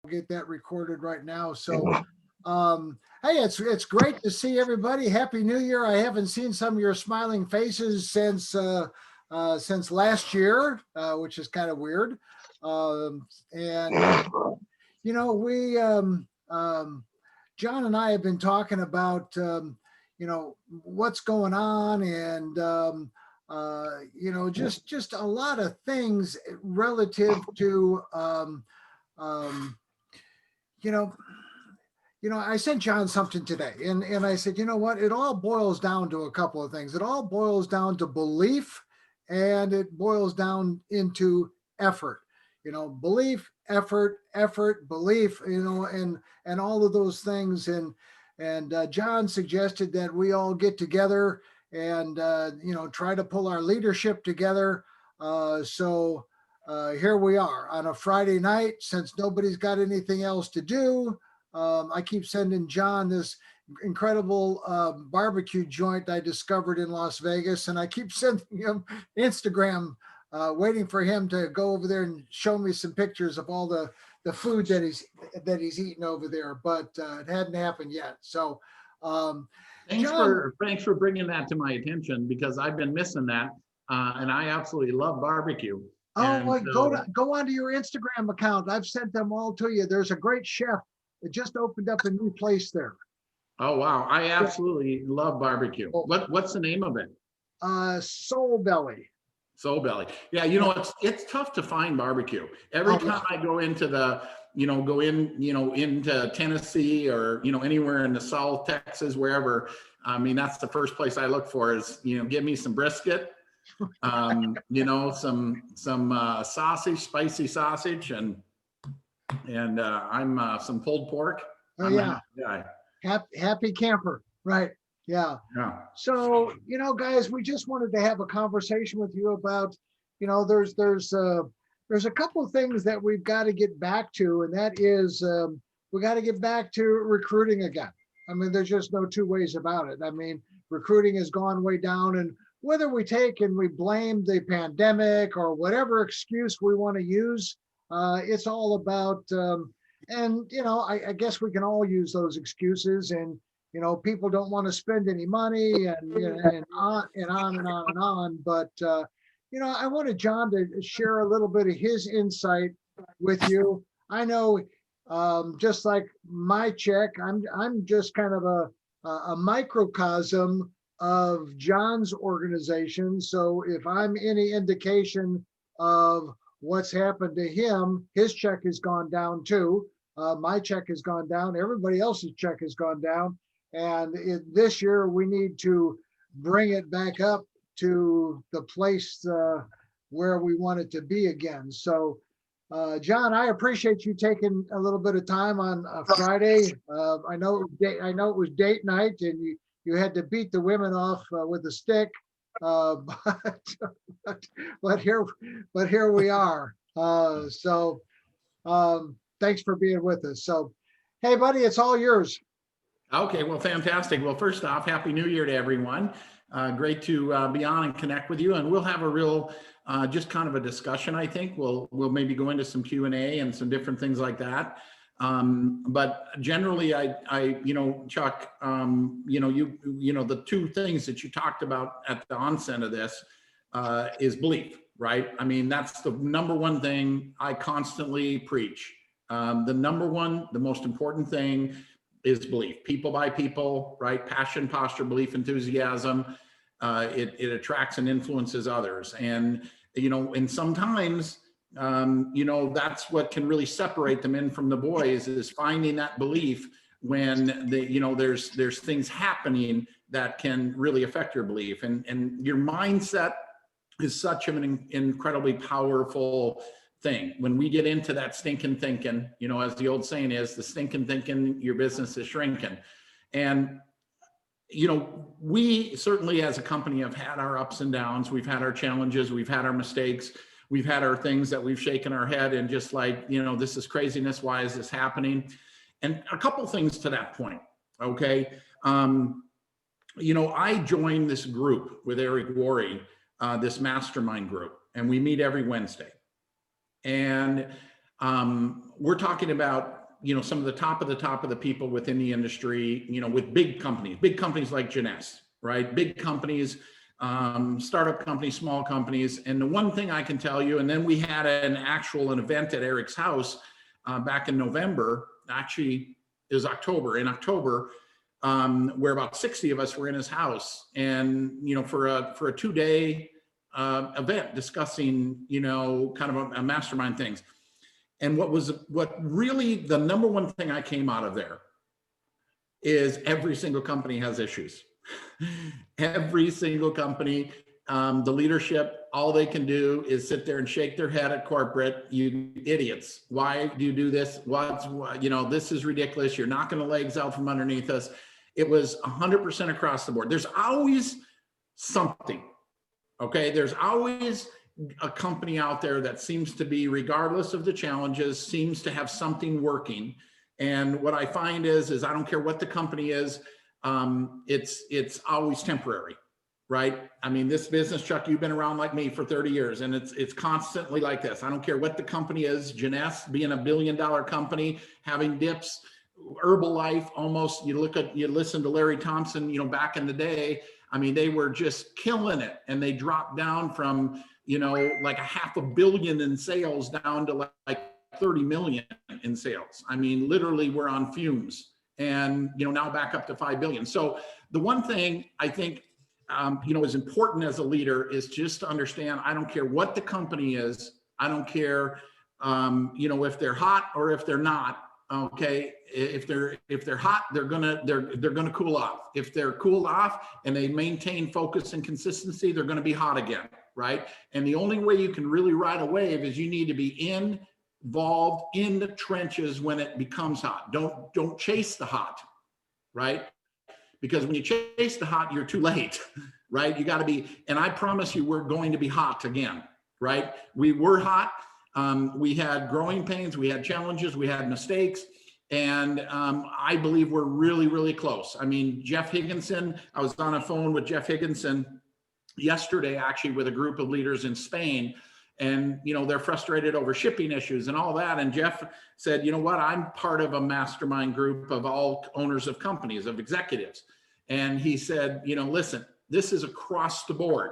get that recorded right now. So, hey, it's great to see everybody. Happy New Year! I haven't seen some of your smiling faces since last year, which is kind of weird. And we John and I have been talking about what's going on, and just a lot of things relative to um, you know, I sent John something today, and I said, you know what? It all boils down to a couple of things. It all boils down to belief, and it boils down into effort. Belief, effort, belief. And all of those things. And John suggested that we all get together and try to pull our leadership together. So here we are on a Friday night, since nobody's got anything else to do. I keep sending John this incredible barbecue joint I discovered in Las Vegas, and I keep sending him Instagram, waiting for him to go over there and show me some pictures of all the food that he's eaten over there. But it hadn't happened yet. So, John, Thanks for bringing that to my attention, because I've been missing that, and I absolutely love barbecue. oh, And well, so, go onto your Instagram account. I've sent them all to you. There's a great chef that just opened up a new place there. oh wow, I absolutely love barbecue. Oh, What's the name of it? Soul Belly. Soul Belly. Yeah, it's tough to find barbecue. Every Oh, time I go into into Tennessee, or anywhere in the South, Texas, wherever. I mean, that's the first place I look for is, give me some brisket, some sausage, spicy sausage, and I'm some pulled pork. oh I'm a yeah. happy guy. Happy camper. Right. Yeah. Yeah. So, guys, we just wanted to have a conversation with you about, there's a couple of things that we've got to get back to, and that is we got to get back to recruiting again. I mean, there's just no two ways about it. I mean, recruiting has gone way down, and whether we take and we blame the pandemic or whatever excuse we want to use, it's all about, I guess we can all use those excuses, and people don't want to spend any money, and on and on and on and on. But I wanted John to share a little bit of his insight with you. I know, just like my check, I'm just kind of a microcosm of John's organization. So if I'm any indication of what's happened to him, his check has gone down too. My check has gone down. Everybody else's check has gone down. And this year we need to bring it back up to the place where we want it to be again. So, John, I appreciate you taking a little bit of time on Friday. I know it was date night, and you had to beat the women off with a stick, but here we are. Thanks for being with us. So, hey, buddy, it's all yours. Okay, well, fantastic. Well, first off, Happy New Year to everyone. Great to be on and connect with you, and we'll have a real, just kind of a discussion. I think we'll maybe go into some Q&A and some different things like that. But generally, Chuck, the two things that you talked about at the onset of this is belief, right? I mean, that's the number one thing I constantly preach. The most important thing is belief. People by people, right? Passion, posture, belief, enthusiasm. It attracts and influences others. And, and sometimes, that's what can really separate the men from the boys, is finding that belief when there's things happening that can really affect your belief. And your mindset is such an incredibly powerful thing. When we get into that stinking thinking, as the old saying is, the stinking thinking, your business is shrinking. And, we certainly as a company have had our ups and downs. We've had our challenges. We've had our mistakes. We've had our things that we've shaken our head and just like, this is craziness. Why is this happening? And a couple things to that point. Okay. I joined this group with Eric Worre, this mastermind group, and we meet every Wednesday. And we're talking about, some of the top of the people within the industry, with big companies like Jeunesse, right? Big companies, startup companies, small companies. And the one thing I can tell you, and then we had an event at Eric's house back in November, actually it was October, where about 60 of us were in his house, and for a 2-day event discussing kind of a mastermind things. And what really the number one thing I came out of there is every single company has issues. Every single company, the leadership, all they can do is sit there and shake their head at corporate. You idiots, why do you do this? This is ridiculous. You're knocking the legs out from underneath us. It was 100% across the board. There's always something, okay? There's always a company out there that seems to be, regardless of the challenges, seems to have something working. And what I find is I don't care what the company is, it's always temporary, right? I mean, this business, Chuck, you've been around like me for 30 years, and it's constantly like this. I don't care what the company is. Jeunesse being $1 billion company, having dips, Herbalife, almost, you listen to Larry Thompson, back in the day, I mean, they were just killing it, and they dropped down from, like $500 million in sales down to like 30 million in sales. I mean, literally we're on fumes, and, now back up to 5 billion. So the one thing I think, is important as a leader is just to understand, I don't care what the company is. I don't care, if they're hot or if they're not. Okay, if they're hot, they're gonna cool off. If they're cooled off and they maintain focus and consistency, they're gonna be hot again, right? And the only way you can really ride a wave is you need to be involved in the trenches when it becomes hot. Don't chase the hot, right? Because when you chase the hot, you're too late, right? You got to be, and I promise you, we're going to be hot again, right? We were hot. We had growing pains, we had challenges, we had mistakes, and I believe we're really, really close. I mean, Jeff Higginson, I was on a phone with Jeff Higginson yesterday, actually, with a group of leaders in Spain, and they're frustrated over shipping issues and all that. And Jeff said, you know what, I'm part of a mastermind group of all owners of companies, of executives. And he said, listen, this is across the board.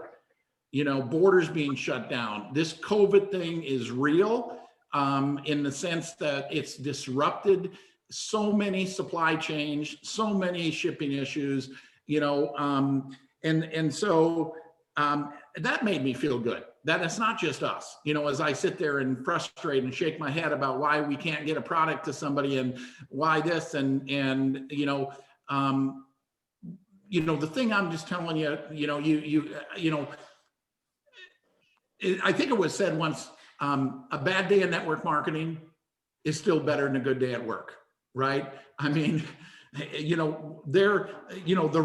Borders being shut down. This COVID thing is real, in the sense that it's disrupted so many supply chains, so many shipping issues, and so that made me feel good. That it's not just us, as I sit there and frustrate and shake my head about why we can't get a product to somebody and why this and the thing I'm just telling you, I think it was said once, a bad day in network marketing is still better than a good day at work, right? I mean, the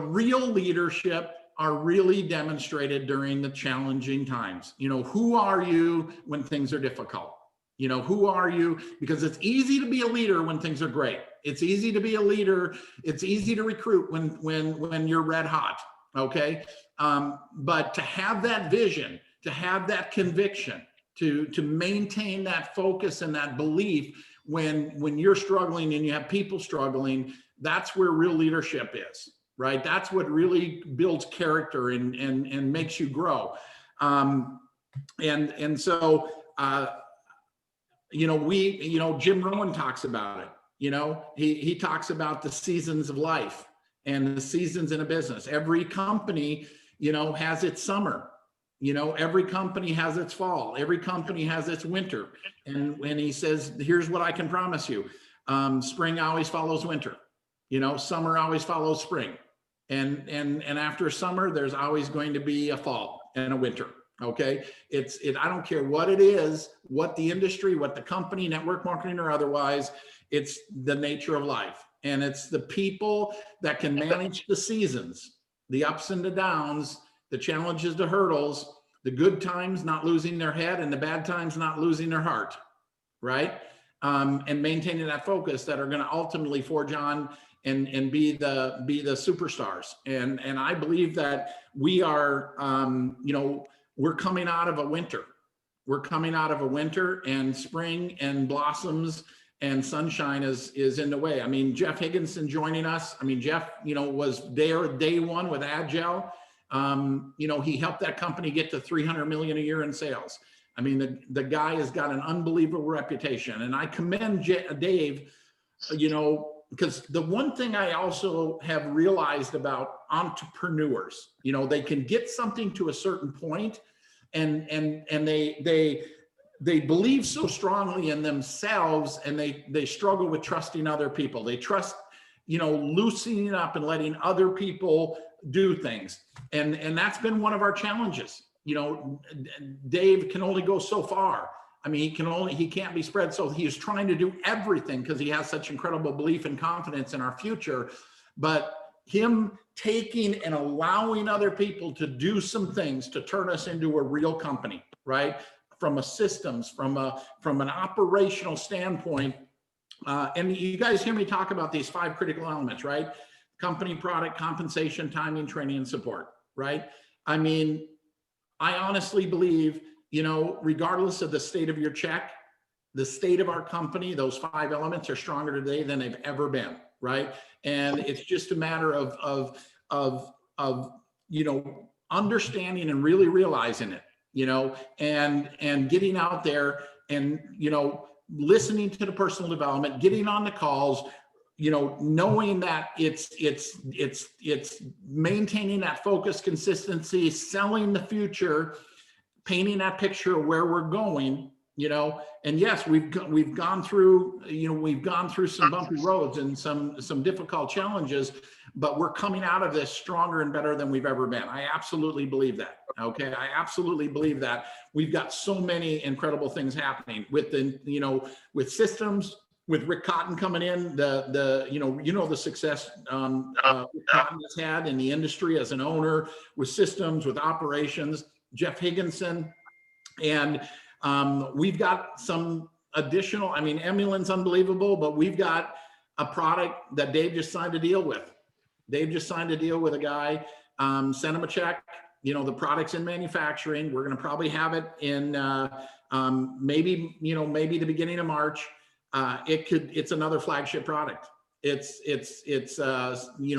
real leadership are really demonstrated during the challenging times. Who are you when things are difficult? Who are you? Because it's easy to be a leader when things are great. It's easy to be a leader. It's easy to recruit when you're red hot, okay? But to have that vision, to have that conviction, to maintain that focus and that belief when you're struggling and you have people struggling, that's where real leadership is, right? That's what really builds character and makes you grow. So Jim Rohn talks about it. He talks about the seasons of life and the seasons in a business. Every company, has its summer. Every company has its fall. Every company has its winter. And when he says, here's what I can promise you. Spring always follows winter. Summer always follows spring. And after summer, there's always going to be a fall and a winter. Okay. I don't care what it is, what the industry, what the company, network marketing or otherwise, it's the nature of life. And it's the people that can manage the seasons, the ups and the downs, the challenges, the hurdles, the good times, not losing their head, and the bad times, not losing their heart, right? And maintaining that focus that are going to ultimately forge on and be the superstars. And I believe that we are, we're coming out of a winter. We're coming out of a winter, and spring and blossoms and sunshine is in the way. I mean, Jeff Higginson joining us. I mean, Jeff, was there day one with Agile. He helped that company get to 300 million a year in sales. I mean, the guy has got an unbelievable reputation, and I commend Dave, because the one thing I also have realized about entrepreneurs, they can get something to a certain point, and they believe so strongly in themselves, and they struggle with trusting other people. They trust, loosening up and letting other people do things. And that's been one of our challenges. Dave can only go so far. I mean, he can't be spread. So he is trying to do everything because he has such incredible belief and confidence in our future. But him taking and allowing other people to do some things to turn us into a real company, right? From a systems, from an operational standpoint. And you guys hear me talk about these 5 critical elements, right? Company, product, compensation, timing, training, and support, right? I mean, I honestly believe, regardless of the state of your check, the state of our company, those 5 elements are stronger today than they've ever been, right? And it's just a matter of understanding and really realizing it, and getting out there and, listening to the personal development, getting on the calls, knowing that it's maintaining that focus, consistency, selling the future, painting that picture of where we're going, and yes, we've gone through some bumpy roads and some difficult challenges, but we're coming out of this stronger and better than we've ever been. I absolutely believe that. Okay. I absolutely believe that. We've got so many incredible things happening with with systems, with Rick Cotton coming in, the success Rick Cotton has had in the industry as an owner, with systems, with operations, Jeff Higginson, and we've got some additional, I mean, Emulin's unbelievable, but we've got a product that Dave just signed a deal with. Dave just signed a deal with a guy, sent him a check. The product's in manufacturing. We're going to probably have it in maybe the beginning of March. It's another flagship product. It's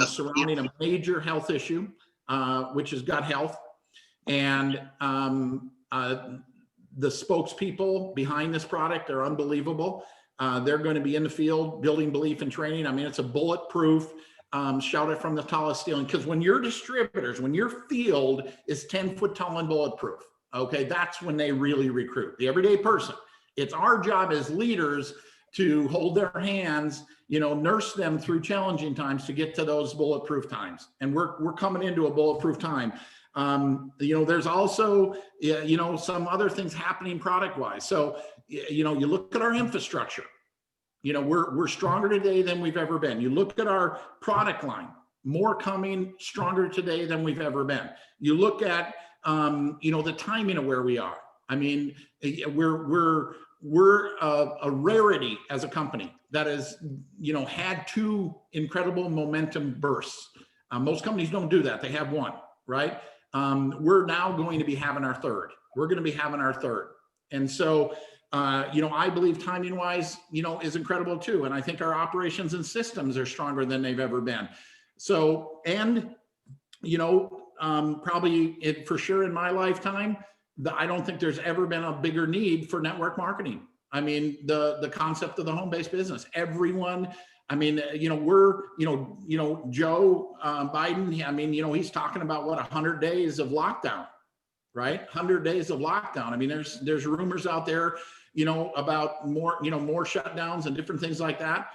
surrounding a major health issue, which is gut health. And the spokespeople behind this product are unbelievable. They're going to be in the field building belief and training. I mean, it's a bulletproof, shout it from the tallest ceiling. Because when your distributors, when your field is 10 foot tall and bulletproof, okay, that's when they really recruit the everyday person. It's our job as leaders to hold their hands, nurse them through challenging times to get to those bulletproof times. And we're coming into a bulletproof time. There's also, some other things happening product wise. So, you look at our infrastructure, we're stronger today than we've ever been. You look at our product line, more coming, stronger today than we've ever been. You look at, the timing of where we are. I mean, we're a rarity as a company that has, had 2 incredible momentum bursts. Most companies don't do that. They have 1, right? We're now going to be having our 3rd. We're going to be having our 3rd. And so, I believe timing wise, is incredible too. And I think our operations and systems are stronger than they've ever been. So, and, probably for sure in my lifetime, I don't think there's ever been a bigger need for network marketing. I mean, the concept of the home-based business, everyone, I mean, Joe Biden, I mean, he's talking about 100 days of lockdown, right? 100 days of lockdown. I mean, there's rumors out there, about more shutdowns and different things like that.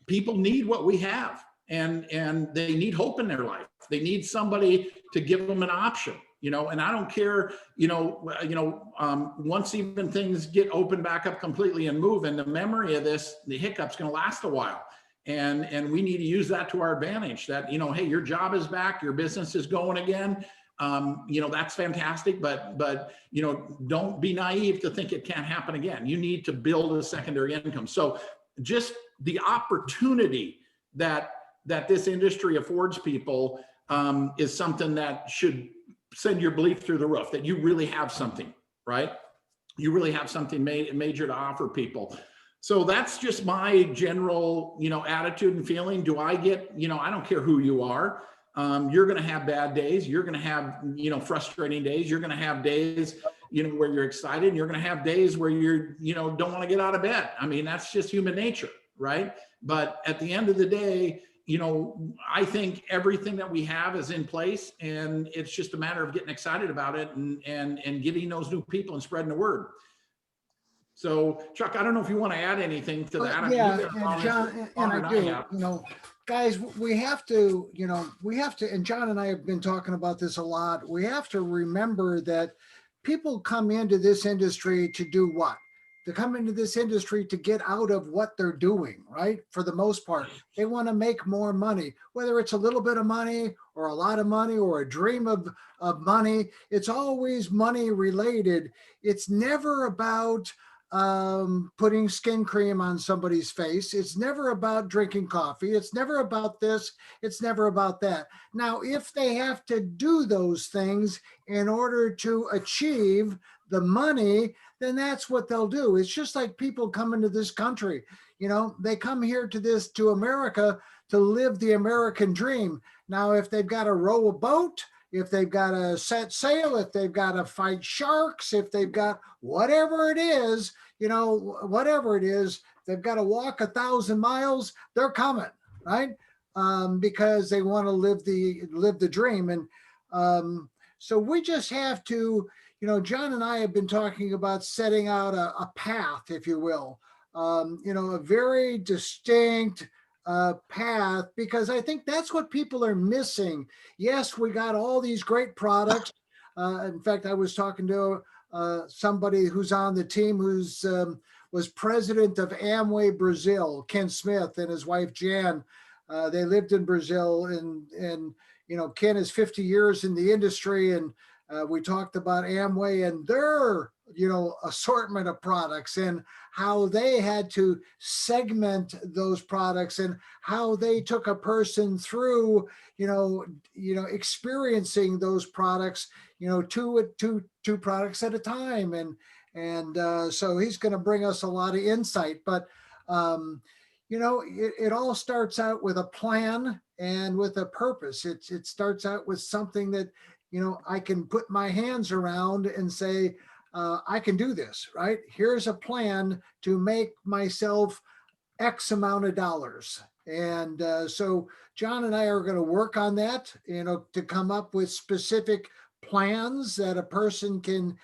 People need what we have, and they need hope in their life. They need somebody to give them an option. And I don't care, once even things get open back up completely and move, and the memory of this, the hiccup's going to last a while. And we need to use that to our advantage that, hey, your job is back, your business is going again. That's fantastic, but don't be naive to think it can't happen again. You need to build a secondary income. So just the opportunity that this industry affords people is something that should send your belief through the roof, that you really have something. right? You really have something major to offer people. So that's just my general, attitude and feeling. Do I get, I don't care who you are. You're going to have bad days. You're going to have, frustrating days. You're going to have days, where you're excited. And you're going to have days where you're, don't want to get out of bed. I mean, that's just human nature, right? But at the end of the day, I think everything that we have is in place, and it's just a matter of getting excited about it and getting those new people and spreading the word. So Chuck, I don't know if you want to add anything to that. I mean, Yeah, you've been and on this John, and longer I than do, have. guys, we have to, and John and I have been talking about this a lot. We have to remember that people come into this industry to do what? To come into this industry to get out of what they're doing, right? For the most part, they want to make more money, whether it's a little bit of money or a lot of money or a dream of money. It's always money related. It's never about putting skin cream on somebody's face. It's never about drinking coffee. It's never about this. It's never about that. Now, if they have to do those things in order to achieve the money, then that's what they'll do. It's just like people come into this country. They come here to America to live the American dream. Now, if they've got to row a boat, if they've got to set sail, if they've got to fight sharks, if they've got whatever it is, they've got to walk 1,000 miles, they're coming, right? Because they want to live the dream. And so we just have to, John and I have been talking about setting out a path, if you will, a very distinct path, because I think that's what people are missing. Yes, we got all these great products. In fact, I was talking to somebody who's on the team who's was president of Amway Brazil, Ken Smith, and his wife Jan. They lived in Brazil, and Ken is 50 years in the industry, and we talked about Amway and their assortment of products and how they had to segment those products and how they took a person through experiencing those products two products at a time, and so he's going to bring us a lot of insight. But it all starts out with a plan and with a purpose. It starts out with something that I can put my hands around and say, I can do this, right? Here's a plan to make myself X amount of dollars. And so John and I are going to work on that, to come up with specific plans that a person can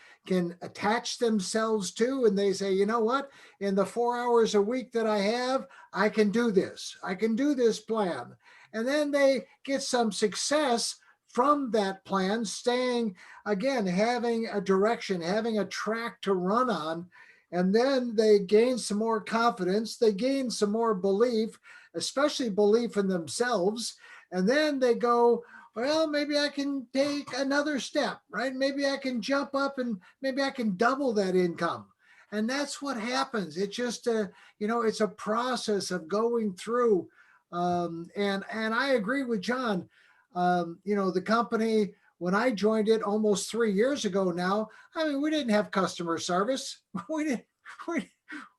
attach themselves to. And they say, you know what, in the 4 hours a week that I have, I can do this. I can do this plan. And then they get some success from that plan, staying, again, having a direction, having a track to run on. And then they gain some more confidence, they gain some more belief, especially belief in themselves. And then they go, well, maybe I can take another step, right? Maybe I can jump up and maybe I can double that income. And that's what happens. It's just it's a process of going through. And I agree with John. The company, when I joined it almost 3 years ago now, I mean, we didn't have customer service. We didn't,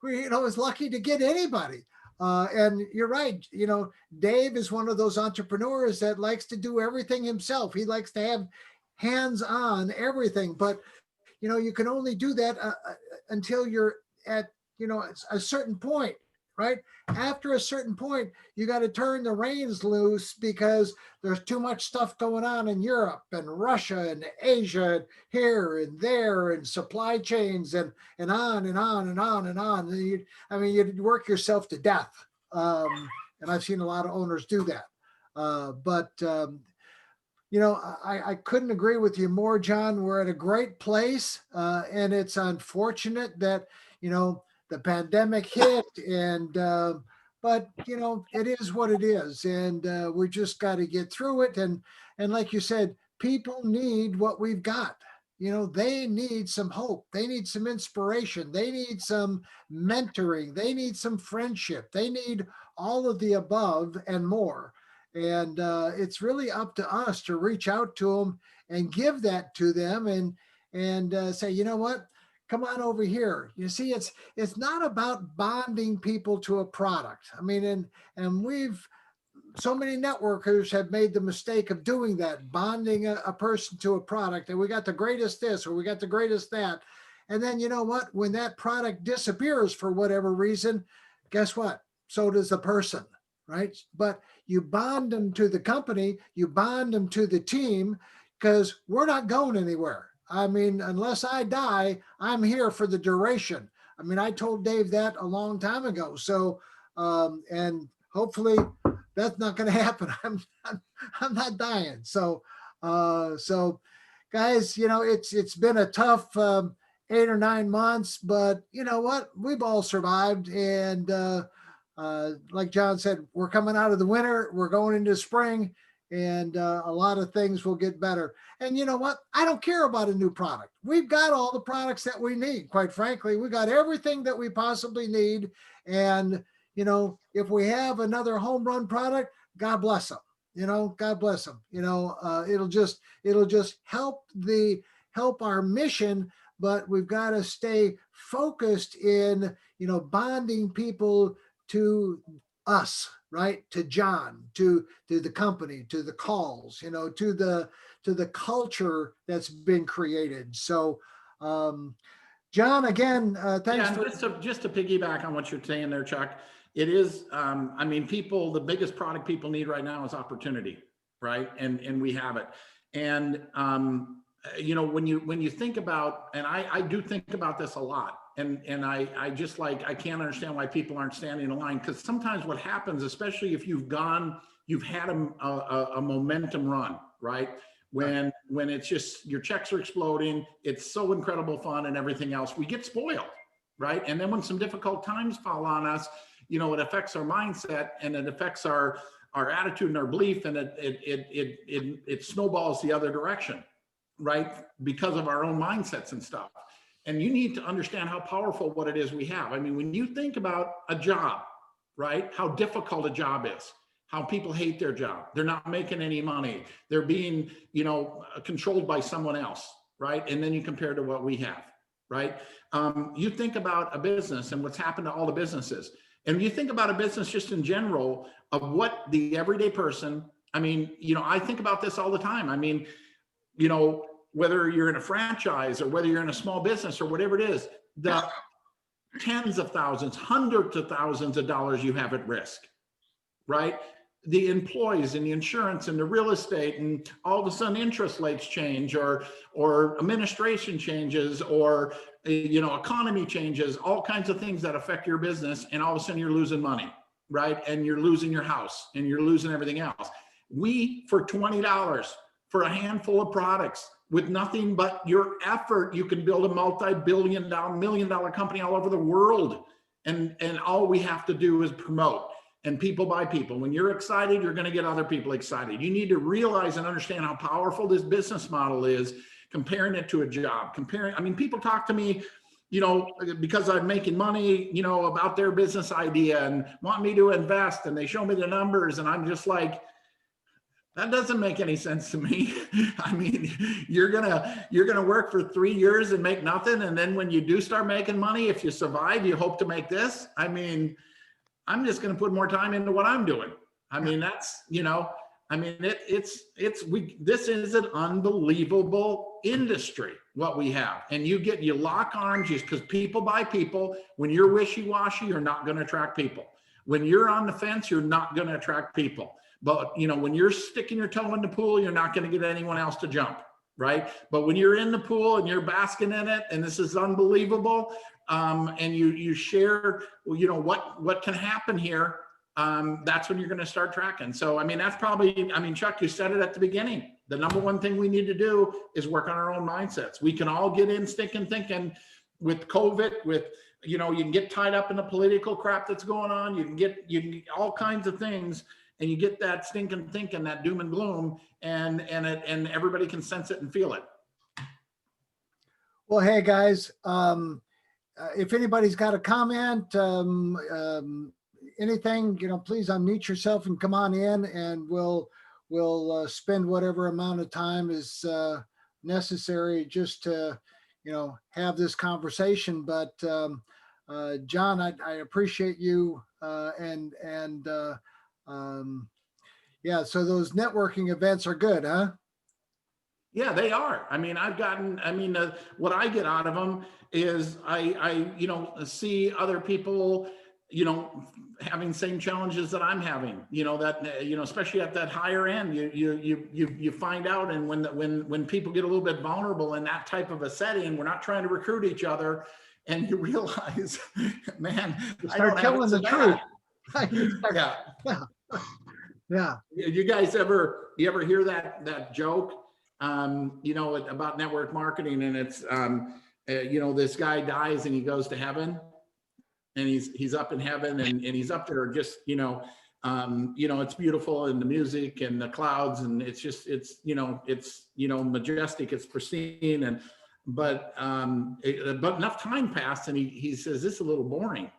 we was lucky to get anybody. And you're right. Dave is one of those entrepreneurs that likes to do everything himself. He likes to have hands on everything, but you can only do that until you're at, a certain point, right? After a certain point, you got to turn the reins loose because there's too much stuff going on in Europe and Russia and Asia, and here and there, and supply chains and on and on and on and on. And you work yourself to death. And I've seen a lot of owners do that. I couldn't agree with you more, John. We're at a great place. And it's unfortunate that, the pandemic hit, and but it is what it is, and we just got to get through it. And like you said, people need what we've got. They need some hope, they need some inspiration, they need some mentoring, they need some friendship, they need all of the above and more. And it's really up to us to reach out to them and give that to them, and say, you know what, come on over here. You see, it's not about bonding people to a product. I mean, and we've so many networkers have made the mistake of doing that, bonding a person to a product, and we got the greatest this or we got the greatest that. And then you know what? When that product disappears for whatever reason, guess what? So does the person, right? But you bond them to the company, you bond them to the team, because we're not going anywhere. I mean, unless I die, I'm here for the duration. I mean, I told Dave that a long time ago. So, and hopefully that's not going to happen. I'm not dying. So guys, you know, it's been a tough 8 or 9 months, but you know what? We've all survived. And like John said, we're coming out of the winter, we're going into spring, and a lot of things will get better. And you know what? I don't care about a new product. We've got all the products that we need. Quite frankly, we got everything that we possibly need. And you know, if we have another home run product, God bless them. You know, God bless them. You know, it'll just help our mission. But we've got to stay focused in, you know, bonding people to us, right? To John, to the company, to the calls, you know, to the culture that's been created. So, John, again, thanks Yeah, for. and just to piggyback on what you're saying there, Chuck, it is, I mean, people, the biggest product people need right now is opportunity, right? And we have it. And, you know, when you think about, and I do think about this a lot, and I just like, I can't understand why people aren't standing in line, because sometimes what happens, especially if you've had a momentum run, right? When it's just, your checks are exploding, it's so incredible fun and everything else, we get spoiled, right? And then when some difficult times fall on us, you know, it affects our mindset, and it affects our attitude and our belief, and it snowballs the other direction, right? Because of our own mindsets and stuff. And you need to understand how powerful what it is we have. I mean, when you think about a job, right? How difficult a job is, how people hate their job. They're not making any money. They're being, you know, controlled by someone else, right? And then you compare to what we have, right? You think about a business and what's happened to all the businesses. And you think about a business just in general of what the everyday person, I mean, you know, I think about this all the time. I mean, you know, whether you're in a franchise or whether you're in a small business or whatever it is, the tens of thousands, hundreds of thousands of dollars you have at risk, right? The employees and the insurance and the real estate, and all of a sudden interest rates change, or administration changes, or you know, economy changes, all kinds of things that affect your business, and all of a sudden you're losing money, right? And you're losing your house, and you're losing everything else. We, for $20 for a handful of products, with nothing but your effort, you can build a multi-billion-dollar, million-dollar company all over the world. And all we have to do is promote. And people buy people. When you're excited, you're going to get other people excited. You need to realize and understand how powerful this business model is, comparing it to a job. I mean, people talk to me, you know, because I'm making money, you know, about their business idea and want me to invest, and they show me the numbers, and I'm just like, that doesn't make any sense to me. I mean, you're gonna work for 3 years and make nothing, and then when you do start making money, if you survive, you hope to make this. I mean, I'm just gonna put more time into what I'm doing. I mean, that's, you know, I mean, this is an unbelievable industry, what we have. And you lock arms just because people buy people. When you're wishy-washy, you're not gonna attract people. When you're on the fence, you're not gonna attract people. But, you know, when you're sticking your toe in the pool, you're not going to get anyone else to jump, right? But when you're in the pool and you're basking in it, and this is unbelievable, and you share, you know, what can happen here, that's when you're going to start tracking. So, I mean, that's probably, I mean, Chuck, you said it at the beginning. The number one thing we need to do is work on our own mindsets. We can all get in stinking thinking with COVID, with, you know, you can get tied up in the political crap that's going on. You can get all kinds of things. And you get that stinking thinking, that doom and gloom, and everybody can sense it and feel it. Well, hey guys, if anybody's got a comment, anything, you know, please unmute yourself and come on in, and we'll spend whatever amount of time is necessary just to have this conversation. But John, I appreciate you, yeah. So those networking events are good, huh? Yeah, they are. I mean, what I get out of them is I see other people, having same challenges that I'm having, especially at that higher end, you find out. And when people get a little bit vulnerable in that type of a setting, we're not trying to recruit each other. And you realize, man, I don't have it so bad. Yeah. Yeah. You guys ever hear that joke? About network marketing, and it's this guy dies and he goes to heaven, and he's up in heaven, and he's up there just it's beautiful, and the music and the clouds, and it's majestic, it's pristine, but enough time passed, and he says, this is a little boring,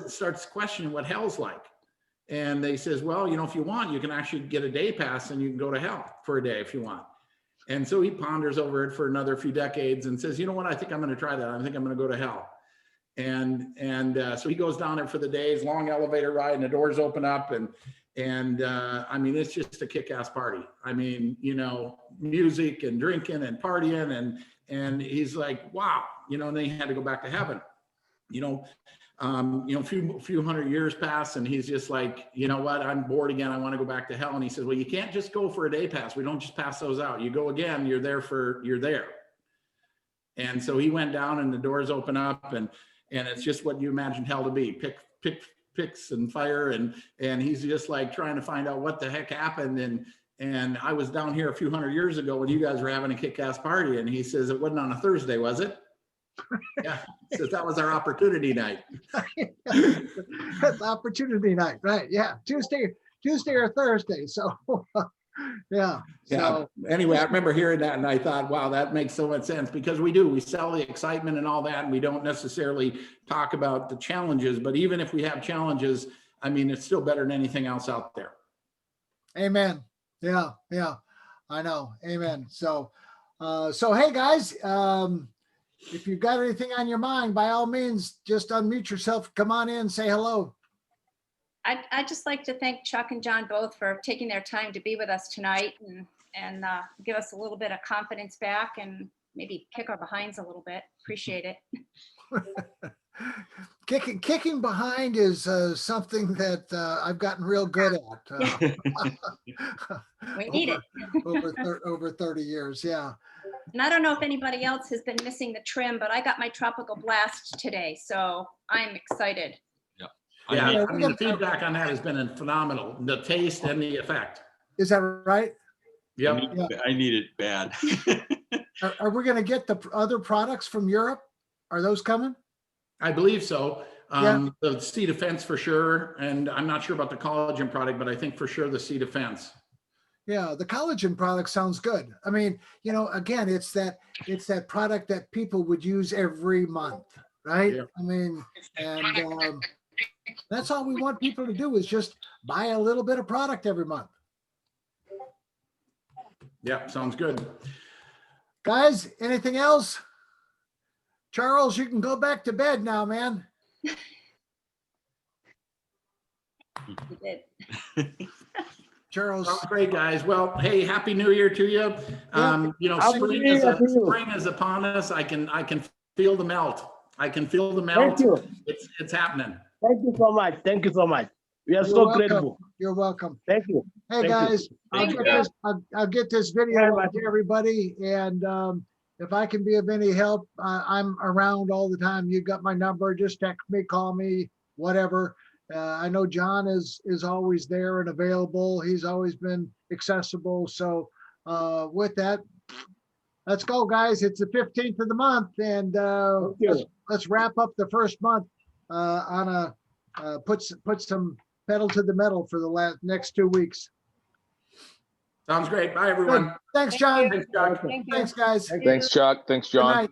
starts questioning what hell's like. And they says, well, if you want, you can actually get a day pass and you can go to hell for a day if you want. And so he ponders over it for another few decades and says, you know what, I think I'm going to try that. I think I'm going to go to hell. And so he goes down there for the days, long elevator ride, and the doors open up, and it's just a kick-ass party. I mean, music and drinking and partying, and he's like, wow, and then he had to go back to heaven. A few hundred years pass, and he's just like, you know what, I'm bored again. I want to go back to hell. And he says, well, you can't just go for a day pass. We don't just pass those out. You go again, you're there. And so he went down, and the doors open up, and it's just what you imagined hell to be. Picks and fire. And he's just like trying to find out what the heck happened. And I was down here a few hundred years ago when you guys were having a kick-ass party. And he says, it wasn't on a Thursday, was it? Yeah, says that was our opportunity night. That's opportunity night, right? Yeah, Tuesday or Thursday. So, yeah. So anyway, I remember hearing that, and I thought, wow, that makes so much sense, because we sell the excitement and all that, and we don't necessarily talk about the challenges. But even if we have challenges, I mean, it's still better than anything else out there. Amen. Yeah, I know. Amen. So hey guys. If you've got anything on your mind, by all means, just unmute yourself. Come on in, say hello. I'd just like to thank Chuck and John both for taking their time to be with us tonight and give us a little bit of confidence back and maybe kick our behinds a little bit. Appreciate it. Kicking behind is something that I've gotten real good at. We need it. over 30 years, yeah. And I don't know if anybody else has been missing the trim, but I got my tropical blast today, so I'm excited. Yeah, the feedback on that has been phenomenal. The taste and the effect. Is that right? Yep. I need it bad. Are we going to get the other products from Europe? Are those coming? I believe so. The C Defense for sure. And I'm not sure about the collagen product, but I think for sure the C Defense. Yeah, the collagen product sounds good. I mean, again, it's that product that people would use every month, right? Yeah. I mean, and that's all we want people to do is just buy a little bit of product every month. Yeah, sounds good. Guys, anything else? Charles, you can go back to bed now, man. You did. Charles. Oh, great, guys. Well, hey, happy New Year to you. Spring is upon us. I can feel the melt. I can feel the melt. Thank you. It's happening. Thank you so much. Thank you so much. We are so grateful. You're welcome. Thank you. Hey, guys, I'll get this video out to everybody. And if I can be of any help, I'm around all the time. You got my number. Just text me, call me, whatever. I know John is always there and available. He's always been accessible. So with that, let's go, guys. It's the 15th of the month, and let's wrap up the first month on a put some pedal to the metal for the next 2 weeks. Sounds great. Bye, everyone. Good. Thanks, John. Thanks, Chuck. Thank you. Thanks, guys. Thanks, Chuck. Thanks, John. Good night.